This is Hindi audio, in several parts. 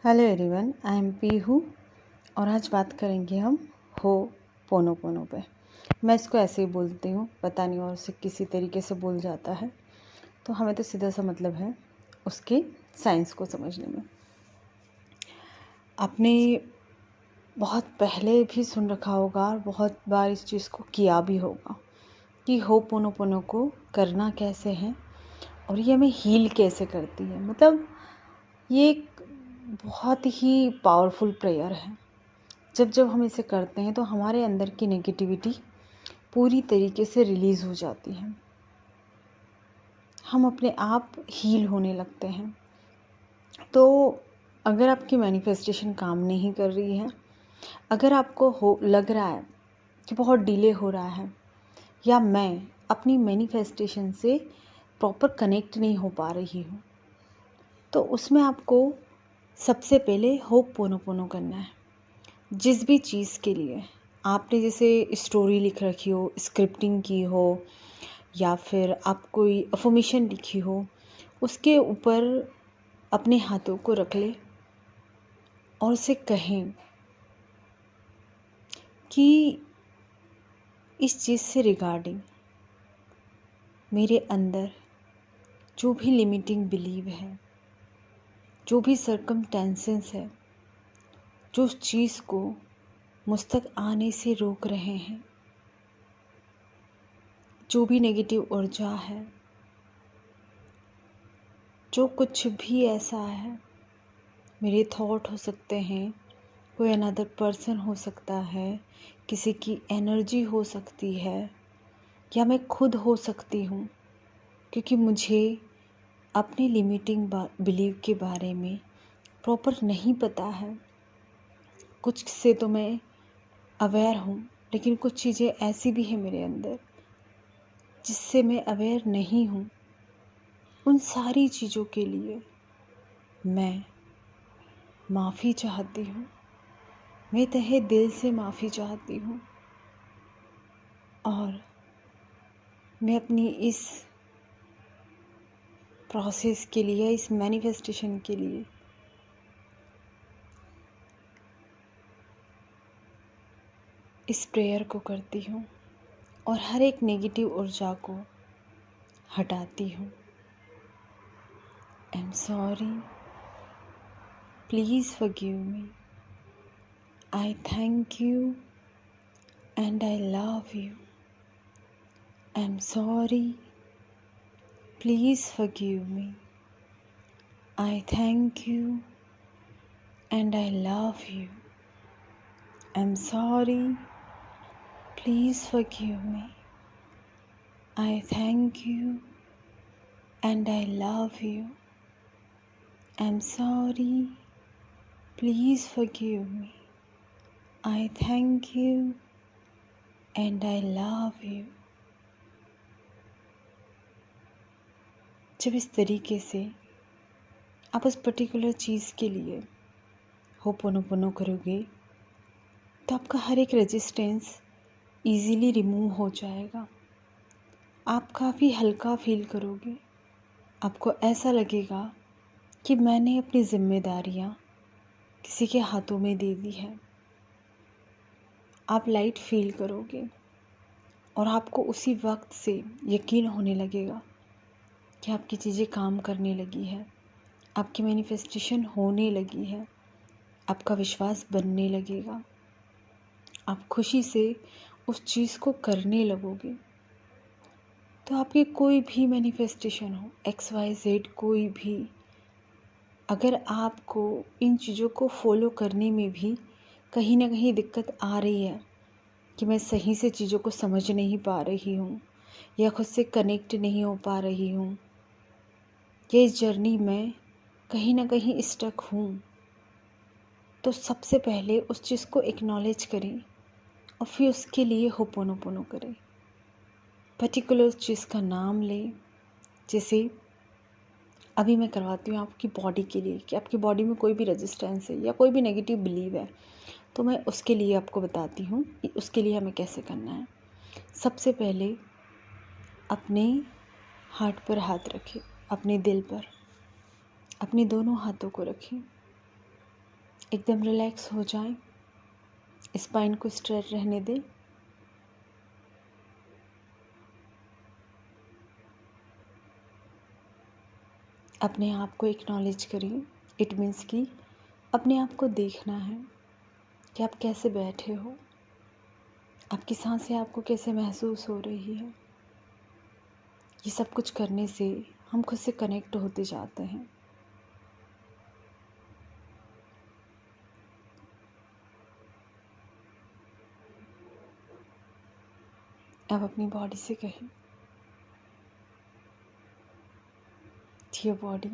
Hello everyone, I am Pihu और आज बात करेंगे हम हो पोनो पे। मैं इसको ऐसे ही बोलती हूँ, पता नहीं और से किसी तरीके से बोल जाता है, तो हमें तो सीधा सा मतलब है उसकी साइंस को समझने में। आपने बहुत पहले भी सुन रखा होगा और बहुत बार इस चीज़ को किया भी होगा कि हो पोनो को करना कैसे है और ये हमें हील कैसे करती है। मतलब ये एक बहुत ही पावरफुल प्रेयर है। जब जब हम इसे करते हैं तो हमारे अंदर की नेगेटिविटी पूरी तरीके से रिलीज़ हो जाती है। हम अपने आप हील होने लगते हैं। तो अगर आपकी मैनिफेस्टेशन काम नहीं कर रही है, अगर आपको लग रहा है कि बहुत डिले हो रहा है या मैं अपनी मैनिफेस्टेशन से प्रॉपर कनेक्ट नहीं हो पा रही हूँ, तो उसमें आपको सबसे पहले होप पोनो करना है। जिस भी चीज़ के लिए आपने जैसे स्टोरी लिख रखी हो, स्क्रिप्टिंग की हो या फिर आप कोई अफर्मेशन लिखी हो, उसके ऊपर अपने हाथों को रख ले और उसे कहें कि इस चीज़ से रिगार्डिंग मेरे अंदर जो भी लिमिटिंग बिलीव है, जो भी सर्कमस्टेंसेस है, जो उस चीज़ को मुझ तक आने से रोक रहे हैं, जो भी नेगेटिव ऊर्जा है, जो कुछ भी ऐसा है, मेरे थॉट हो सकते हैं, कोई अनदर पर्सन हो सकता है, किसी की एनर्जी हो सकती है या मैं खुद हो सकती हूँ, क्योंकि मुझे अपने लिमिटिंग बिलीव के बारे में प्रॉपर नहीं पता है। कुछ से तो मैं अवेयर हूँ, लेकिन कुछ चीज़ें ऐसी भी हैं मेरे अंदर जिससे मैं अवेयर नहीं हूँ। उन सारी चीज़ों के लिए मैं माफ़ी चाहती हूँ। मैं तहे दिल से माफ़ी चाहती हूँ और मैं अपनी इस प्रोसेस के लिए, इस मैनिफेस्टेशन के लिए इस प्रेयर को करती हूँ और हर एक नेगेटिव ऊर्जा को हटाती हूँ। I am sorry, please forgive me, I thank you and I love you. I am sorry, please forgive me, I thank you and I love you. I'm sorry. Please forgive me. I thank you and I love you. I'm sorry. Please forgive me. I thank you and I love you. जब इस तरीके से आप उस पर्टिकुलर चीज़ के लिए होपोनोपोनो करोगे तो आपका हर एक रेजिस्टेंस इजीली रिमूव हो जाएगा। आप काफ़ी हल्का फील करोगे। आपको ऐसा लगेगा कि मैंने अपनी जिम्मेदारियाँ किसी के हाथों में दे दी है। आप लाइट फील करोगे और आपको उसी वक्त से यकीन होने लगेगा कि आपकी चीज़ें काम करने लगी है, आपकी मैनिफेस्टेशन होने लगी है, आपका विश्वास बनने लगेगा। आप खुशी से उस चीज़ को करने लगोगे। तो आपकी कोई भी मैनिफेस्टेशन हो, XYZ कोई भी, अगर आपको इन चीज़ों को फॉलो करने में भी कहीं ना कहीं दिक्कत आ रही है कि मैं सही से चीज़ों को समझ नहीं पा रही हूँ या खुद से कनेक्ट नहीं हो पा रही हूँ या इस जर्नी में कहीं ना कहीं स्टक हूँ, तो सबसे पहले उस चीज़ को एक्नॉलेज करें और फिर उसके लिए होपोनोपोनो करें। पर्टिकुलर चीज़ का नाम लें। जैसे अभी मैं करवाती हूँ आपकी बॉडी के लिए कि आपकी बॉडी में कोई भी रेजिस्टेंस है या कोई भी नेगेटिव बिलीव है, तो मैं उसके लिए आपको बताती हूँ कि उसके लिए हमें कैसे करना है। सबसे पहले अपने हार्ट पर हाथ रखें, अपने दिल पर अपने दोनों हाथों को रखें एकदम रिलैक्स हो जाएं, स्पाइन को स्ट्रेच रहने दें। अपने आप को एक्नॉलेज करें। इट मीन्स कि अपने आप को देखना है कि आप कैसे बैठे हो, आपकी सांसें आपको कैसे महसूस हो रही है। ये सब कुछ करने से हम खुद से कनेक्ट होते जाते हैं। अब अपनी बॉडी से कहें, डियर बॉडी,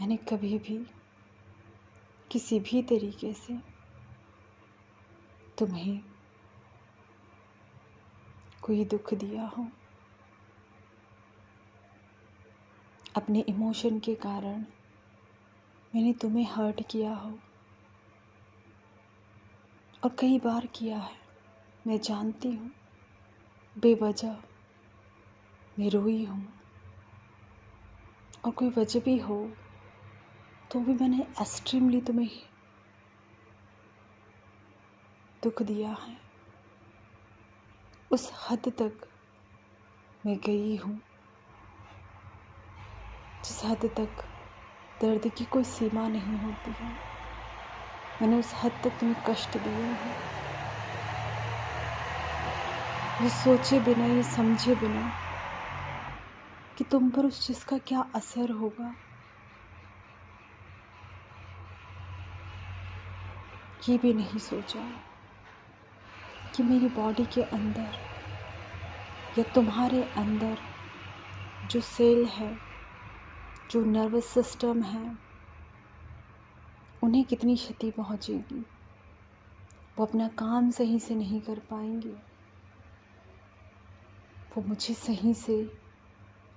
मैंने कभी भी किसी भी तरीके से तुम्हें कोई दुख दिया हो, अपने इमोशन के कारण मैंने तुम्हें हर्ट किया हो, और कई बार किया है, मैं जानती हूँ। बेवजह मैं रोई हूँ, और कोई वजह भी हो तो भी मैंने एक्सट्रीमली तुम्हें दुख दिया है। उस हद तक मैं गई हूँ जिस हद तक दर्द की कोई सीमा नहीं होती है। मैंने उस हद तक तुम्हें कष्ट दिया है, ये सोचे बिना, ये समझे बिना कि तुम पर उस चीज़ का क्या असर होगा, ये भी नहीं सोचा कि मेरी बॉडी के अंदर या तुम्हारे अंदर जो सेल है, जो नर्वस सिस्टम है, उन्हें कितनी क्षति पहुंचेगी। वो अपना काम सही से नहीं कर पाएंगे, वो मुझे सही से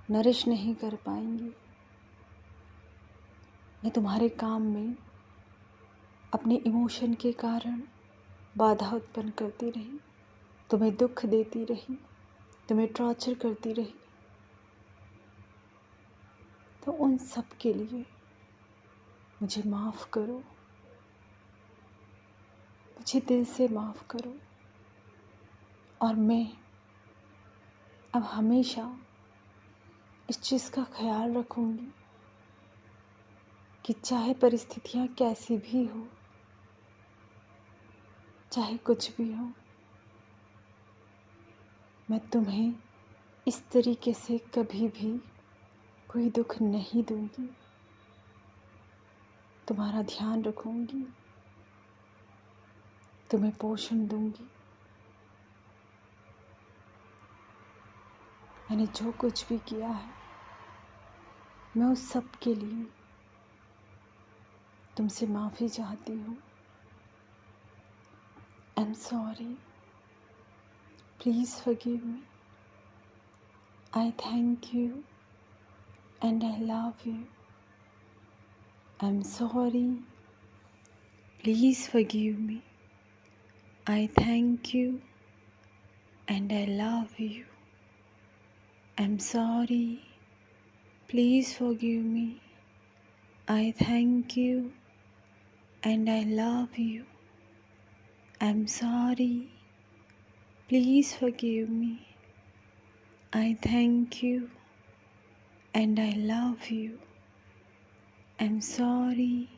नरिश नहीं कर पाएंगे। मैं तुम्हारे काम में अपने इमोशन के कारण बाधा उत्पन्न करती रही, तुम्हें दुख देती रही, तुम्हें टॉर्चर करती रही। तो उन सब के लिए मुझे माफ़ करो, मुझे दिल से माफ़ करो। और मैं अब हमेशा इस चीज़ का ख्याल रखूँगी कि चाहे परिस्थितियाँ कैसी भी हो, चाहे कुछ भी हो, मैं तुम्हें इस तरीके से कभी भी कोई दुख नहीं दूंगी। तुम्हारा ध्यान रखूंगी, तुम्हें पोषण दूंगी। मैंने जो कुछ भी किया है, मैं उस सब के लिए तुमसे माफ़ी चाहती हूँ। I am sorry, please forgive me. I thank you and I love you. I am sorry, please forgive me. I thank you and I love you. I'm sorry, please forgive me. I thank you and I love you. I'm sorry, please forgive me. I thank you and I love you. I'm sorry,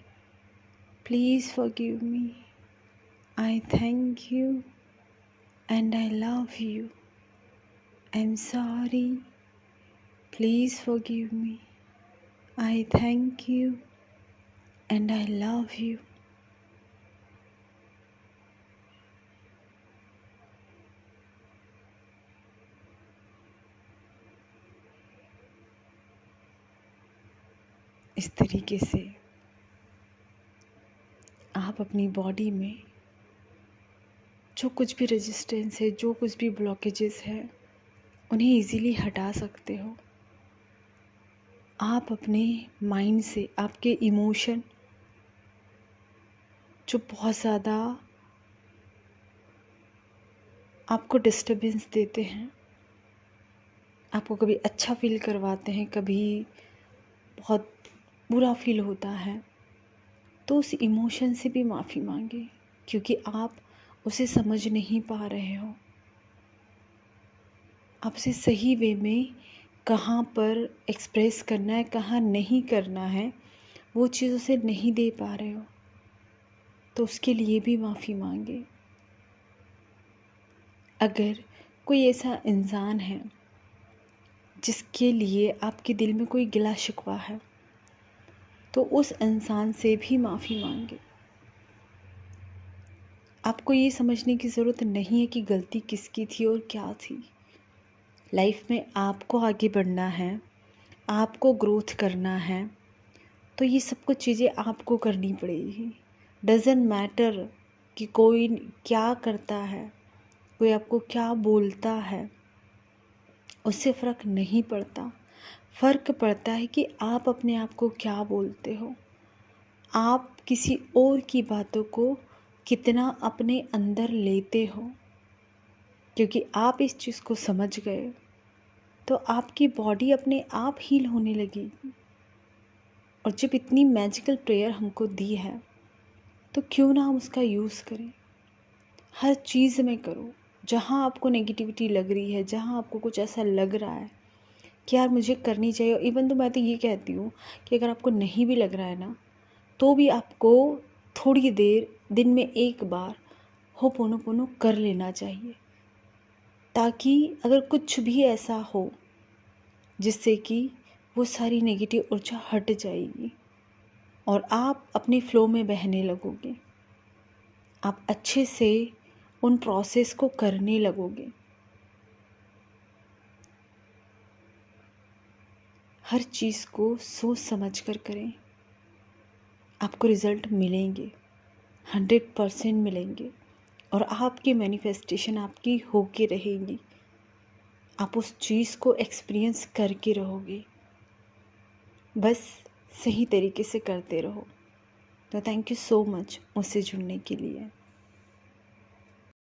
please forgive me. I thank you and I love you. I'm sorry, please forgive me. I thank you and I love you. इस तरीके से आप अपनी बॉडी में जो कुछ भी रेजिस्टेंस है, जो कुछ भी ब्लॉकेजेस है, उन्हें इजीली हटा सकते हो। आप अपने माइंड से आपके इमोशन जो बहुत ज़्यादा आपको डिस्टर्बेंस देते हैं, आपको कभी अच्छा फील करवाते हैं, कभी बहुत बुरा फील होता है तो उस इमोशन से भी माफ़ी मांगे, क्योंकि आप उसे समझ नहीं पा रहे हो। आप उसे सही वे में कहाँ पर एक्सप्रेस करना है, कहाँ नहीं करना है, वो चीज़ उसे नहीं दे पा रहे हो, तो उसके लिए भी माफ़ी मांगे। अगर कोई ऐसा इंसान है जिसके लिए आपके दिल में कोई गिला शिकवा है, तो उस इंसान से भी माफ़ी मांगे। आपको ये समझने की ज़रूरत नहीं है कि गलती किसकी थी और क्या थी। लाइफ में आपको आगे बढ़ना है, आपको ग्रोथ करना है, तो ये सब कुछ चीज़ें आपको करनी पड़ेगी। डज़न्ट मैटर कि कोई क्या करता है, कोई आपको क्या बोलता है, उससे फ़र्क नहीं पड़ता। फ़र्क पड़ता है कि आप अपने आप को क्या बोलते हो, आप किसी और की बातों को कितना अपने अंदर लेते हो। क्योंकि आप इस चीज़ को समझ गए तो आपकी बॉडी अपने आप हील होने लगेगी। और जब इतनी मैजिकल प्रेयर हमको दी है तो क्यों ना हम उसका यूज़ करें। हर चीज़ में करो। जहाँ आपको नेगेटिविटी लग रही है, जहाँ आपको कुछ ऐसा लग रहा है कि यार मुझे करनी चाहिए, इवन तो मैं तो ये कहती हूँ कि अगर आपको नहीं भी लग रहा है ना, तो भी आपको थोड़ी देर दिन में एक बार होपोनोपोनो कर लेना चाहिए, ताकि अगर कुछ भी ऐसा हो जिससे कि वो सारी नेगेटिव ऊर्जा हट जाएगी और आप अपने फ्लो में बहने लगोगे। आप अच्छे से उन प्रोसेस को करने लगोगे। हर चीज़ को सोच समझ कर करें, आपको रिज़ल्ट मिलेंगे, 100% मिलेंगे और आपकी मैनिफेस्टेशन आपकी होके रहेगी। आप उस चीज़ को एक्सपीरियंस करके रहोगे। बस सही तरीके से करते रहो। तो थैंक यू सो मच मुझसे जुड़ने के लिए।